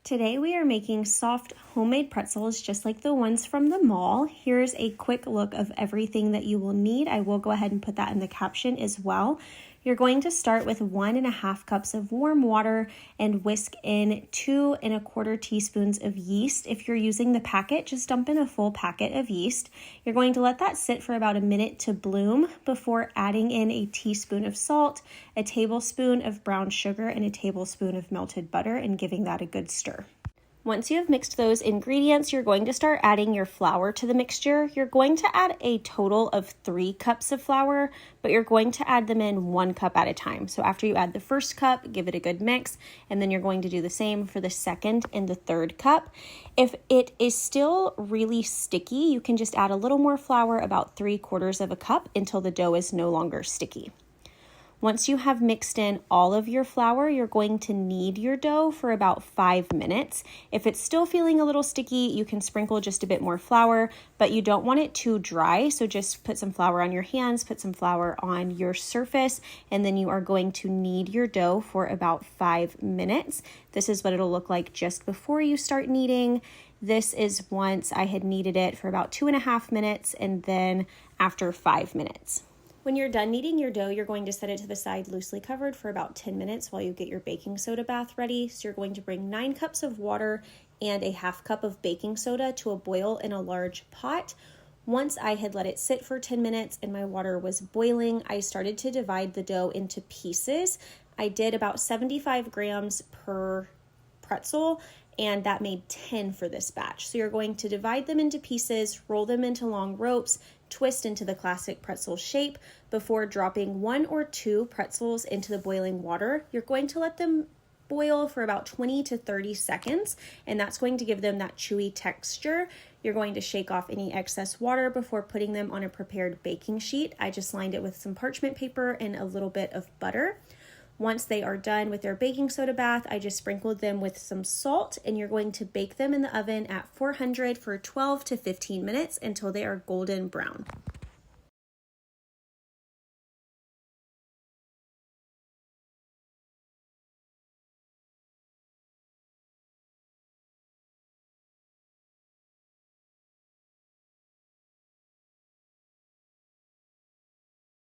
Today we are making soft homemade pretzels just like the ones from the mall. Here's a quick look of everything that you will need. I will go ahead and put that in the caption as well. You're going to start with 1.5 cups of warm water and whisk in 2 1/4 teaspoons of yeast. If you're using the packet, just dump in a full packet of yeast. You're going to let that sit for about a minute to bloom before adding in a teaspoon of salt, a tablespoon of brown sugar, and a tablespoon of melted butter and giving that a good stir. Once you have mixed those ingredients, you're going to start adding your flour to the mixture. You're going to add a total of 3 cups of flour, but you're going to add them in 1 cup at a time. So after you add the first cup, give it a good mix, and then you're going to do the same for the second and the third cup. If it is still really sticky, you can just add a little more flour, about 3/4 of a cup, until the dough is no longer sticky. Once you have mixed in all of your flour, you're going to knead your dough for about 5 minutes. If it's still feeling a little sticky, you can sprinkle just a bit more flour, but you don't want it too dry. So just put some flour on your hands, put some flour on your surface, and then you are going to knead your dough for about 5 minutes. This is what it'll look like just before you start kneading. This is once I had kneaded it for about 2.5 minutes, and then after 5 minutes. When you're done kneading your dough, you're going to set it to the side loosely covered for about 10 minutes while you get your baking soda bath ready. So you're going to bring 9 cups of water and a 1/2 cup of baking soda to a boil in a large pot. Once I had let it sit for 10 minutes and my water was boiling, I started to divide the dough into pieces. I did about 75 grams per pretzel, and that made 10 for this batch. So you're going to divide them into pieces, roll them into long ropes, twist into the classic pretzel shape before dropping 1 or 2 pretzels into the boiling water. You're going to let them boil for about 20 to 30 seconds, and that's going to give them that chewy texture. You're going to shake off any excess water before putting them on a prepared baking sheet. I just lined it with some parchment paper and a little bit of butter. Once they are done with their baking soda bath, I just sprinkled them with some salt, and you're going to bake them in the oven at 400 for 12 to 15 minutes until they are golden brown.